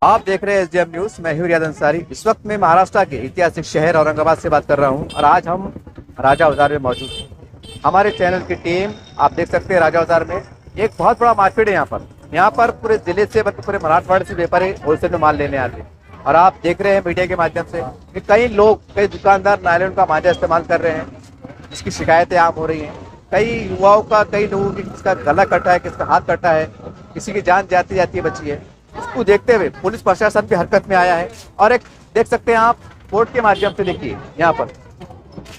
आप देख रहे हैं एसडीएम न्यूज। मैं हूं रियाद अंसारी। इस वक्त मैं महाराष्ट्र के ऐतिहासिक शहर औरंगाबाद से बात कर रहा हूं और आज हम राजा बाजार में मौजूद हैं। हमारे चैनल की टीम आप देख सकते हैं राजा बाजार में एक बहुत बड़ा मार्केट है। यहाँ पर पूरे जिले से मतलब पूरे मराठवाड़े से व्यापारी होलसेल में माल लेने आते हैं और आप देख रहे हैं मीडिया के माध्यम से कि कई लोग कई दुकानदार नायलॉन का मांझा इस्तेमाल कर रहे हैं। इसकी शिकायतें आम हो रही हैं। कई युवाओं का कई लोगों की किसका गला कटा है, किसका हाथ कटा है, किसी की जान जाती जाती बची है। इसको देखते हुए पुलिस प्रशासन भी हरकत में आया है और एक देख सकते हैं आप कोर्ट के माध्यम से देखिए यहाँ पर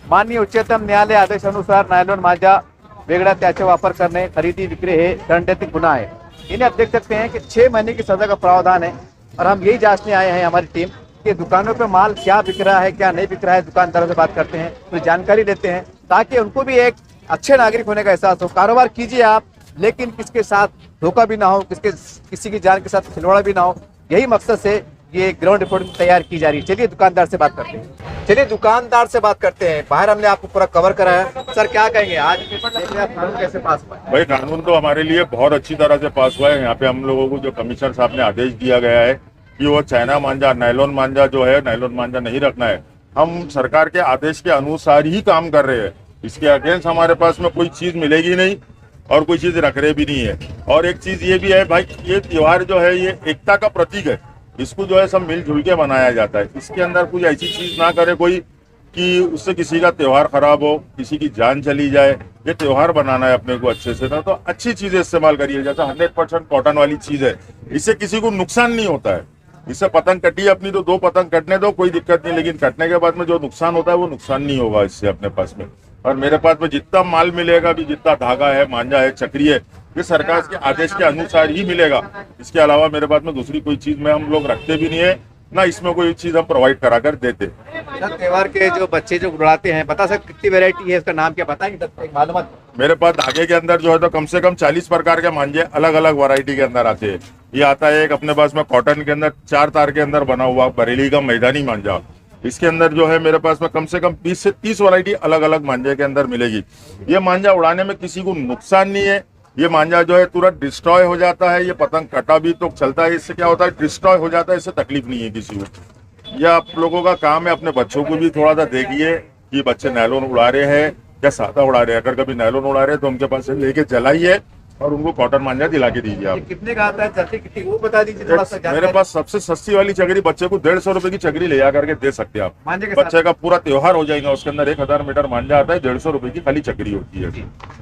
माननीय उच्चतम न्यायालय आदेश अनुसार नायलॉन मांझा वेगळा त्याचे वापर करने खरीदी विक्री है दंडात्मक गुना है। इन्हें आप देख सकते हैं कि 6 महीने की सजा का प्रावधान है और हम यही जांचने आए हैं हमारी टीम कि दुकानों पे माल क्या बिक रहा है क्या नहीं बिक रहा है। दुकानदारों से बात करते हैं तो जानकारी लेते हैं ताकि उनको भी एक अच्छे नागरिक होने का एहसास हो। कारोबार कीजिए आप, लेकिन किसके साथ धोखा भी ना हो, किसी की जान के साथ खिलवाड़ा भी ना हो। यही मकसद से ये ग्राउंड रिपोर्ट तैयार की जा रही है। चलिए दुकानदार से बात करते हैं। बाहर हमने आपको पूरा कवर कराया। सर क्या कहेंगे आज कानून कैसे पास हुआ? भाई कानून तो हमारे लिए बहुत अच्छी तरह से पास हुआ है। यहाँ पे हम लोगों को जो कमिश्नर साहब ने आदेश दिया गया है कि वो चाइना मांझा नायलॉन मांझा जो है नायलॉन मांझा नहीं रखना है। हम सरकार के आदेश के अनुसार ही काम कर रहे हैं। इसके अगेंस्ट हमारे पास में कोई चीज मिलेगी नहीं और कोई चीज रख रहे भी नहीं है। और एक चीज ये भी है भाई, ये त्योहार जो है ये एकता का प्रतीक है। इसको जो है सब मिलजुल के मनाया जाता है। इसके अंदर कोई ऐसी चीज ना करे कोई कि उससे किसी का त्योहार खराब हो, किसी की जान चली जाए। ये त्योहार बनाना है अपने को अच्छे से ना, तो अच्छी चीजें इस्तेमाल करिए। जैसा 100% कॉटन वाली चीज है, इससे किसी को नुकसान नहीं होता है। इससे पतंग कटी अपनी तो 2 पतंग कटने दो, कोई दिक्कत नहीं, लेकिन कटने के बाद में जो नुकसान होता है वो नुकसान नहीं होगा इससे अपने पास में। और मेरे पास में जितना माल मिलेगा भी, जितना धागा है, मांझा है, चक्री है, ये सरकार के आदेश के अनुसार ही मिलेगा। इसके अलावा मेरे पास में दूसरी कोई चीज में हम लोग रखते भी नहीं है, ना इसमें कोई चीज हम प्रोवाइड करा कर देते। त्योहार के जो बच्चे जो उड़ाते हैं, बता सकते कितनी वैरायटी है, इसका नाम क्या बताएंगे? मालूमात मेरे पास धागे के अंदर जो है तो कम से कम 40 प्रकार के मांझे अलग अलग वैरायटी के अंदर आते हैं। ये आता है एक अपने पास में कॉटन के अंदर 4 तार के अंदर बना हुआ बरेली का मैदानी मांझा। इसके अंदर जो है मेरे पास में कम से कम 20 से 30 वैरायटी अलग अलग मांझे के अंदर मिलेगी। ये मांझा उड़ाने में किसी को नुकसान नहीं है। ये मांझा जो है तुरंत डिस्ट्रॉय हो जाता है। ये पतंग कटा भी तो चलता है, इससे क्या होता है डिस्ट्रॉय हो जाता है, इससे तकलीफ नहीं है किसी को। यह आप लोगों का काम है। अपने बच्चों को भी थोड़ा सा देखिए कि बच्चे नायलॉन उड़ा रहे हैं या सादा उड़ा रहे हैं। अगर कभी नायलॉन उड़ा रहे हैं तो उनके पास से लेके जलाइए और उनको कॉटन मांझा दिला के दीजिए। आप कितने का आता है, चक्री कितनी वो बता दीजिए थोड़ा सा। मेरे पास सबसे सस्ती वाली चक्री बच्चे को 150 रुपए की चक्री ले जा करके दे सकते हैं आप। बच्चे का पूरा त्योहार हो जाएगा। उसके अंदर 1000 मीटर मांझा आता है, 150 रुपए की खाली चक्री होती है।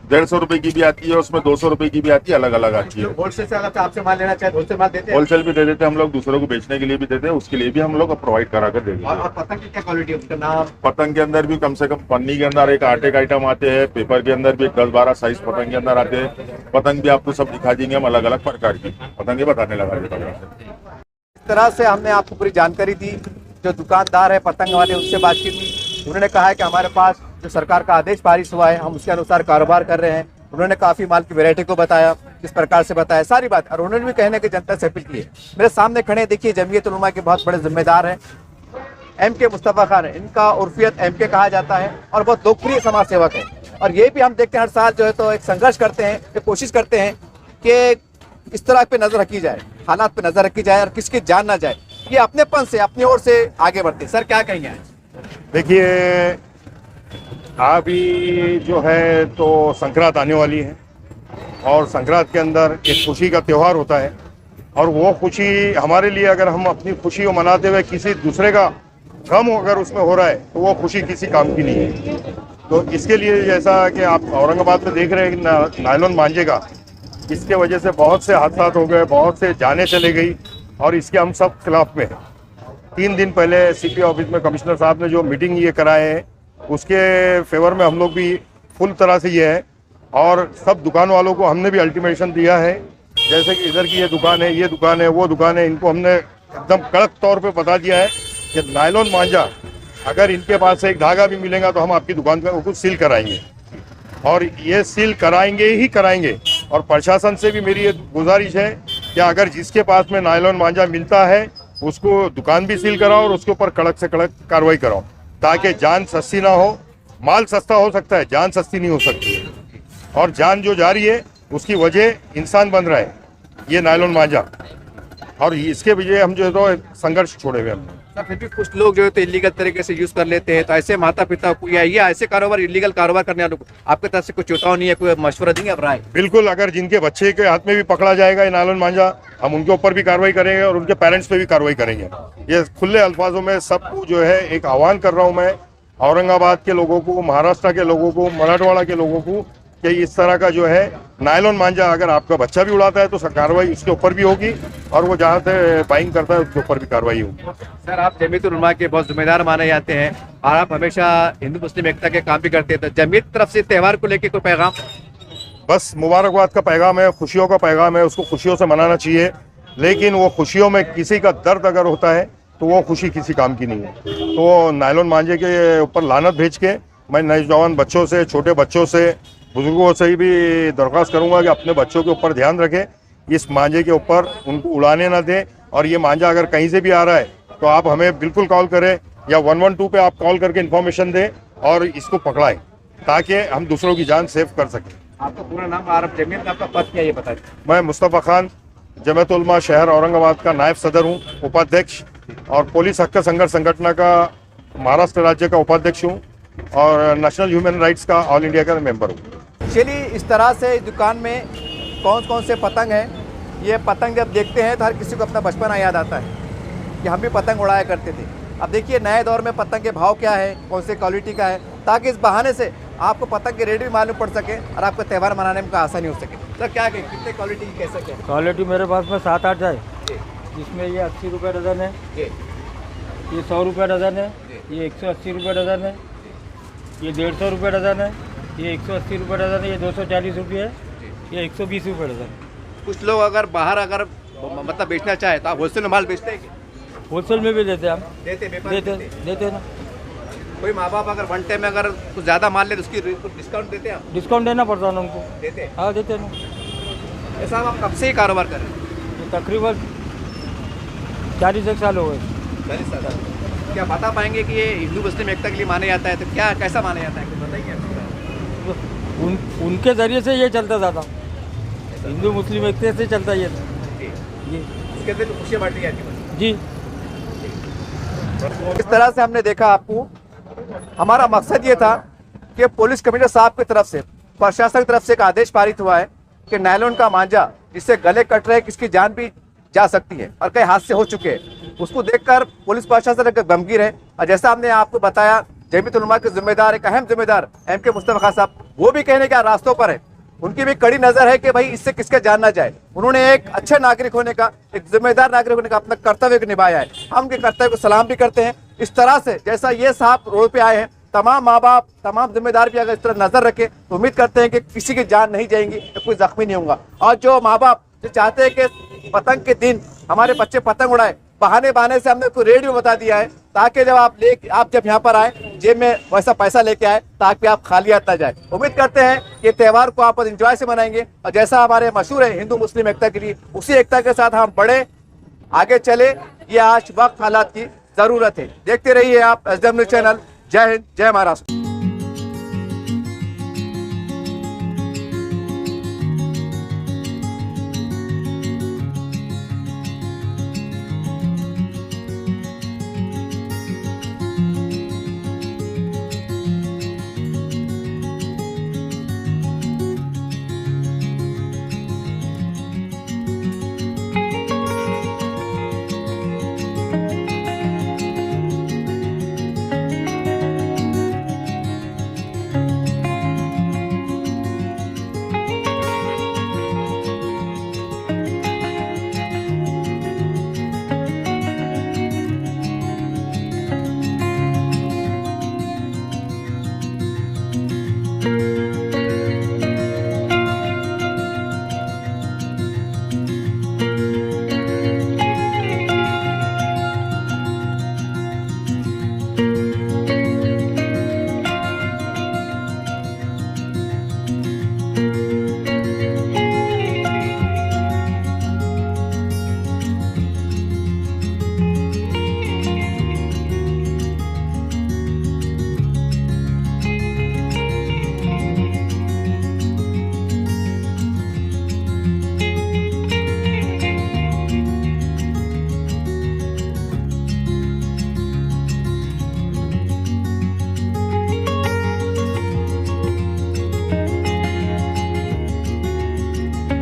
150 रुपए की भी आती है, उसमें 200 रुपए की भी आती है, अलग अलग आती है। होलसेल से अगर आपसे माल लेना चाहे होलसेल माल देते हैं? होलसेल भी दे देते हैं हम लोग, दूसरों को बेचने के लिए भी देते हैं, उसके लिए भी हम लोग प्रोवाइड करा कर देंगे। और पतंग की क्या क्वालिटी है, उसका नाम? पतंग के अंदर भी कम से कम पन्नी के अंदर एक 8 आइटम आते हैं, पेपर के अंदर भी 10-12 साइज पतंग के अंदर आते हैं। पतंग भी आपको सब दिखा देंगे हम, अलग अलग प्रकार की पतंगे बताने लगा। इस तरह से हमने आपको पूरी जानकारी दी। जो दुकानदार है पतंग वाले, उससे बातचीत की। उन्होंने कहा है कि हमारे पास जो सरकार का आदेश पारित हुआ है, हम उसके अनुसार कारोबार कर रहे हैं। उन्होंने काफी माल की वैरायटी को बताया, किस प्रकार से बताया सारी बात। और उन्होंने भी कहने की जनता से अपील की है। मेरे सामने खड़े देखिए जमीयत उलमा के बहुत बड़े जिम्मेदार हैं, MK मुस्तफा खान है। इनका उर्फियत MK कहा जाता है और बहुत लोकप्रिय समाज सेवक है। और ये भी हम देखते हैं हर साल जो है तो एक संघर्ष करते हैं, एक कोशिश करते हैं कि इस तरह पे नजर रखी जाए, हालात पे नजर रखी जाए और किसकी जान ना जाए। ये अपनेपन से अपनी ओर से आगे बढ़ते हैं। सर क्या कहेंगे? देखिए अभी जो है तो संक्रांत आने वाली है और संक्रांत के अंदर एक खुशी का त्यौहार होता है। और वो खुशी हमारे लिए, अगर हम अपनी खुशी को मनाते हुए किसी दूसरे का गम अगर उसमें हो रहा है तो वो खुशी किसी काम की नहीं है। तो इसके लिए जैसा कि आप औरंगाबाद में देख रहे हैं नायलॉन मांझे का, इसके वजह से बहुत से हादसा हो गए, बहुत से जानें चले गई और इसके हम सब खिलाफ में हैं। 3 दिन पहले CP ऑफिस में कमिश्नर साहब ने जो मीटिंग ये कराए हैं उसके फेवर में हम लोग भी फुल तरह से ये है। और सब दुकान वालों को हमने भी अल्टीमेशन दिया है, जैसे कि इधर की ये दुकान है, ये दुकान है, वो दुकान है, इनको हमने एकदम कड़क तौर पे बता दिया है कि नायलॉन मांझा अगर इनके पास से एक धागा भी मिलेगा तो हम आपकी दुकान पर उसको सील कराएंगे और ये सील कराएंगे ही कराएंगे। और प्रशासन से भी मेरी ये गुजारिश है कि अगर जिसके पास में नायलॉन मांझा मिलता है उसको दुकान भी सील कराओ और उसके ऊपर कड़क से कड़क कार्रवाई कराओ, ताकि जान सस्ती ना हो। माल सस्ता हो सकता है, जान सस्ती नहीं हो सकती। और जान जो जा रही है उसकी वजह इंसान बन रहा है, ये नायलॉन मांझा। और इसके वजह हम जो है तो संघर्ष छोड़े हुए हमने। सर फिर भी कुछ लोग जो है तो इलीगल तरीके से यूज कर लेते हैं, तो ऐसे माता पिता को या ऐसे कारोबार इलीगल कारोबार करने वालों को आपके तरफ से कुछ चेतावनी है, कोई मशवरा देंगे आप राय? बिल्कुल, अगर जिनके बच्चे के हाथ में भी पकड़ा जाएगा ये नायलॉन मांझा, हम उनके ऊपर भी कार्रवाई करेंगे और उनके पेरेंट्स पे भी कार्रवाई करेंगे। ये खुले अल्फाजों में सबको जो है एक आह्वान कर रहा हूँ मैं, औरंगाबाद के लोगों को, महाराष्ट्र के लोगों को, मराठवाड़ा के लोगों को, कि इस तरह का जो है नायलॉन मांझा अगर आपका बच्चा भी उड़ाता है तो कार्रवाई उसके ऊपर भी होगी, और वो जहाँ से बाइंग करता है उसके ऊपर भी कार्रवाई होगी। सर आप जमीयतुल उलमा के बहुत जिम्मेदार माने जाते हैं और आप हमेशा हिंदू मुस्लिम एकता के काम भी करते हैं, तो जमीयत तरफ से त्यौहार को लेकर कोई पैगाम? बस मुबारकबाद का पैगाम है, खुशियों का पैगाम है, उसको खुशियों से मनाना चाहिए, लेकिन वो खुशियों में किसी का दर्द अगर होता है तो वो खुशी किसी काम की नहीं है। तो नायलॉन मांझे के ऊपर लानत भेज के मैं नौजवान बच्चों से, छोटे बच्चों से, बुजुर्गों से भी दरख्वास्त करूंगा कि अपने बच्चों के ऊपर ध्यान रखें, इस मांझे के ऊपर उनको उड़ाने ना दें, और ये मांझा अगर कहीं से भी आ रहा है तो आप हमें बिल्कुल कॉल करें या 112 पे आप कॉल करके इन्फॉर्मेशन दें और इसको पकड़ाएं, ताकि हम दूसरों की जान सेव कर सकें। आपका पूरा नाम और जमीयत में आपका पद क्या है ये बताइए? मैं मुस्तफ़ा खान, जमीयत उलमा शहर औरंगाबाद का नायब सदर हूँ, उपाध्यक्ष, और पुलिस हक संघर्ष संगठन का महाराष्ट्र राज्य का उपाध्यक्ष हूँ, और नेशनल ह्यूमन राइट्स का ऑल इंडिया का मेंबर हूँ। चलिए इस तरह से इस दुकान में कौन कौन से पतंग हैं, ये पतंग जब देखते हैं तो हर किसी को अपना बचपना याद आता है कि हम भी पतंग उड़ाया करते थे। अब देखिए नए दौर में पतंग के भाव क्या है, कौन से क्वालिटी का है, ताकि इस बहाने से आपको पतंग के रेट भी मालूम पड़ सके और आपको त्यौहार मनाने में आसानी हो सके। सर क्या कहें, कितने क्वालिटी की कैसे क्या? क्वालिटी मेरे पास में 7-8 है, जिसमें ये 80 रुपये डजन है, ये 100 रुपये डजन है, ये 180 रुपये डजन है, ये 150 रुपये डजन है, ये 180 रुपये डजन है, ये 240 रुपये है, ये 120 रुपये डजन है। कुछ लोग अगर बाहर अगर मतलब बेचना चाहे तो आप होलसेल में माल बेचते हैं क्या? होलसेल में भी देते हैं हम, देते देते ना। कोई माँ बाप अगर वन टाइम में अगर कुछ ज़्यादा माल ले तो उसकी डिस्काउंट देते हैं आप? डिस्काउंट देना पड़ता है ना उनको। देते हैं। हाँ देते ना। ये साहब आप कब से ही कारोबार कर रहे हैं? ये तकरीबन 40 साल हो गए। 40 साल। क्या बता पाएंगे कि ये हिंदू मुस्लिम एकता के लिए माने जाता है, तो क्या कैसा माना जाता है, कुछ बताइए। उनके ज़रिए से ये चलता जाता, हिंदू मुस्लिम एकता से चलता ये जी। इसके दिन खुशियाँ बांटी जाती है जी। इस तरह से हमने देखा आपको, हमारा मकसद ये था कि पुलिस कमिश्नर साहब की तरफ से, प्रशासन की तरफ से एक आदेश पारित हुआ है कि नायलॉन का मांझा जिससे गले कट रहे किसकी जान भी जा सकती है और कई हादसे हो चुके हैं, उसको देखकर पुलिस प्रशासन गमगीन है। और जैसा हमने आपको बताया, जमीयतुल उलमा के जिम्मेदार, एक अहम जिम्मेदार MK मुस्तफा खान साहब, वो भी कहने के रास्तों पर है, उनकी भी कड़ी नजर है कि भाई इससे किसके जान ना जाए। उन्होंने एक अच्छे नागरिक होने का, एक जिम्मेदार नागरिक होने का अपना कर्तव्य निभाया है, हम उनके कर्तव्य को सलाम भी करते हैं। इस तरह से जैसा ये साहब रोड पे आए हैं, तमाम माँ बाप, तमाम जिम्मेदार भी अगर इस तरह नजर रखे तो उम्मीद करते हैं कि किसी की जान नहीं जाएगी, तो कोई जख्मी नहीं होगा। और जो माँ बाप जो चाहते हैं कि पतंग के दिन हमारे बच्चे पतंग उड़ाए, बहाने से हमने कोई रेडियो बता दिया है, ताकि जब आप जब यहाँ पर आए जेब में वैसा पैसा लेके आए, ताकि आप खाली हाथ ना जाए। उम्मीद करते हैं कि त्यौहार को आप एंजॉय से मनाएंगे, और जैसा हमारे मशहूर है हिंदू मुस्लिम एकता के लिए, उसी एकता के साथ हम बढ़े, आगे चले। ये आज वक्त हालात की जरूरत है। देखते रहिए आप SDM न्यूज़ चैनल। जय हिंद, जय महाराष्ट्र।